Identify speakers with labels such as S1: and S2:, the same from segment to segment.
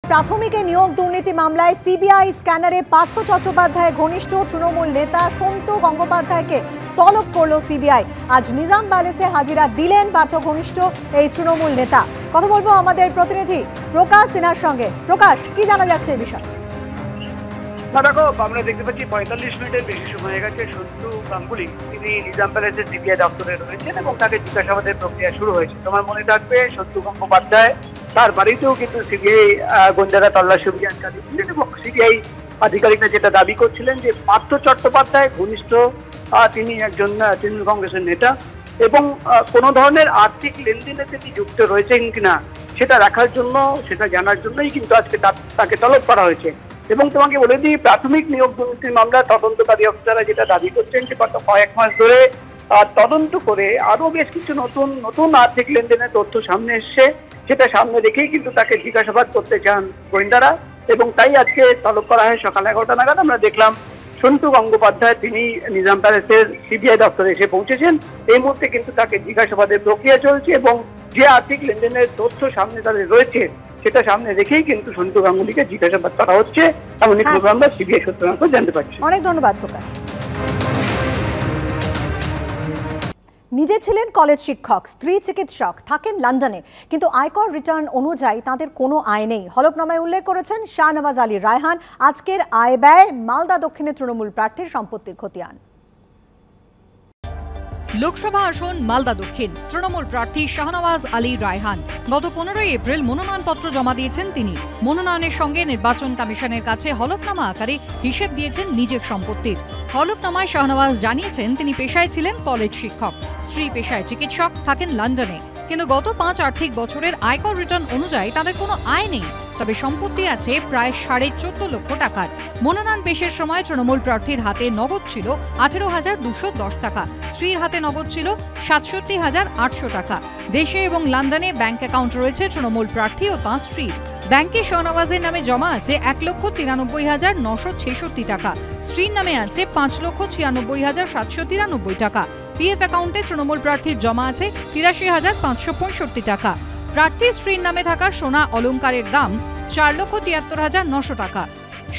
S1: প্রাথমিকে নিয়োগ দুর্নীতি মামলায় সিবিআই স্ক্যানারে পার্থ চট্টোপাধ্যায় ঘনিষ্ঠ তৃণমূল নেতা সন্তু গঙ্গোপাধ্যায়কে তলব করল সিবিআই। আজ নিজাম প্যালেসে হাজিরা দিলেন পার্থ ঘনিষ্ঠ এই তৃণমূল নেতা। কথা বলবো আমাদের প্রতিনিধি প্রকাশ সিনহার সঙ্গে। প্রকাশ, কি জানা যাচ্ছে এই বিষয়ে?
S2: দেখো, আমরা দেখতে পাচ্ছি 45 মিনিটের বেশি সময় হয়ে গেছে সন্তু গাঙ্গুলি তিনি নিজাম প্যালেসের সিবিআই দপ্তরে রয়েছেন এবং তাকে জিজ্ঞাসাবাদের প্রক্রিয়া শুরু হয়েছে। তোমার মনে থাকবে, সন্তু গঙ্গোপাধ্যায় তার বাড়িতেও কিন্তু সিবিআই গোয়েন্দারা তল্লাশি অভিযান চালিয়েছিলেন এবং সিবিআই আধিকারিকরা যেটা দাবি করছিলেন যে পার্থ চট্টোপাধ্যায় ঘনিষ্ঠ তিনি একজন তৃণমূল কংগ্রেসের নেতা এবং কোনো ধরনের আর্থিক লেনদেনে তিনি যুক্ত রয়েছেন কিনা সেটা রাখার জন্য, সেটা জানার জন্যই কিন্তু আজকে তাকে তলব করা হয়েছে। এবং তোমাকে বলে দিই, প্রাথমিক নিয়োগ দুর্নীতির মামলা তদন্তকারী অফিসাররা যেটা দাবি করছেন যে গত কয়েক মাস ধরে তদন্ত করে আরো বেশ কিছু নতুন আর্থিক লেনদেনের তথ্য সামনে এসছে, সেটা সামনে রেখেই কিন্তু তাকে জিজ্ঞাসাবাদ করতে চান গোয়েন্দারা এবং তাই আজকে তলব করা হয় সকাল 11টা নাগাদ। আমরা দেখলাম সন্তু গঙ্গোপাধ্যায় তিনি নিজাম প্যালেসের সিবিআই দপ্তরে এসে পৌঁছেছেন। এই মুহূর্তে কিন্তু তাকে জিজ্ঞাসাবাদের প্রক্রিয়া চলছে এবং যে আর্থিক লেনদেনের তথ্য সামনে তাদের রয়েছে সেটা সামনে রেখেই কিন্তু সন্তু গাঙ্গুলিকে জিজ্ঞাসাবাদ করা হচ্ছে, এমনই খবর আমরা সিবিআই সূত্র জানতে পারছি।
S1: অনেক ধন্যবাদ প্রকাশ। নিজে ছিলেন কলেজ শিক্ষক, স্ত্রী চিকিৎসক, থাকেন লন্ডনে, কিন্তু আয়কর রিটার্ন অনুযায়ী তাদের কোনো আয় নেই। হলফনামায় উল্লেখ করেছেন শাহনওয়াজ আলী রায়হান আজকের আয় ব্যয় মালদা দক্ষিণের তৃণমূল প্রার্থীর সম্পত্তির খতিয়ান।
S3: লোকসভা আসন মালদা দক্ষিণ, তৃণমূল প্রার্থী শাহনওয়াজ আলী রায়হান গত 15 এপ্রিল মনোনয়নপত্র জমা দিয়েছেন। তিনি মনোনয়নের সঙ্গে নির্বাচন কমিশনের কাছে হলফনামা আকারে হিসেব দিয়েছেন নিজের সম্পত্তির। হলফনামায় শাহনওয়াজ জানিয়েছেন তিনি পেশায় ছিলেন কলেজ শিক্ষক, স্ত্রী পেশায় চিকিৎসক, থাকেন লন্ডনে, কিন্তু গত 5 আর্থিক বছরের আয়কর রিটার্ন অনুযায়ী তাদের কোনো আয় নেই। তবে সম্পত্তি আছে প্রায় 14.5 লক্ষ টাকার। মনোনয়ন পেশের সময় তৃণমূল প্রার্থীর হাতে নগদ ছিল 18,210 টাকা, স্ত্রীর হাতে নগদ ছিল 67,800 টাকা। দেশে এবং লন্ডনে ব্যাংক অ্যাকাউন্ট রয়েছে তৃণমূল প্রার্থী ও তাঁর স্ত্রীর। ব্যাংকে শাহনওয়াজের নামে জমা আছে 1,93,966 টাকা, স্ত্রীর নামে আছে 5,96,793 টাকা। পিএফ অ্যাকাউন্টে তৃণমূল প্রার্থীর জমা আছে 83,565 টাকা। প্রার্থীর স্ত্রীর নামে থাকা সোনা অলংকারের দাম 4,73,900 টাকা।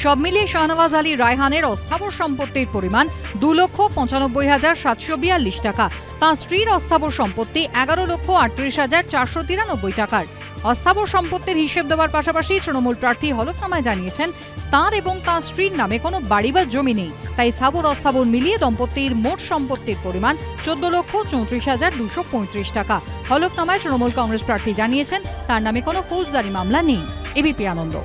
S3: সব মিলিয়ে শাহনওয়াজ আলী রায়হানের অস্থাবর সম্পত্তির পরিমাণ 2,95,742 টাকা। তাঁর স্ত্রীর অস্থাবর সম্পত্তি 11,38,493 টাকার। অস্থাবর সম্পত্তির হিসেব দেওয়ার পাশাপাশি তৃণমূল প্রার্থী হলফনামায় জানিয়েছেন তাঁর এবং তাঁর স্ত্রীর নামে কোনো বাড়ি বা জমি নেই। তাই স্থাবর অস্থাবর মিলিয়ে দম্পতির মোট সম্পত্তির পরিমাণ 14,34,235 টাকা। হলফনামায় তৃণমূল কংগ্রেস প্রার্থী জানিয়েছেন তার নামে কোনো ফৌজদারি মামলা নেই। এবিপি আনন্দ।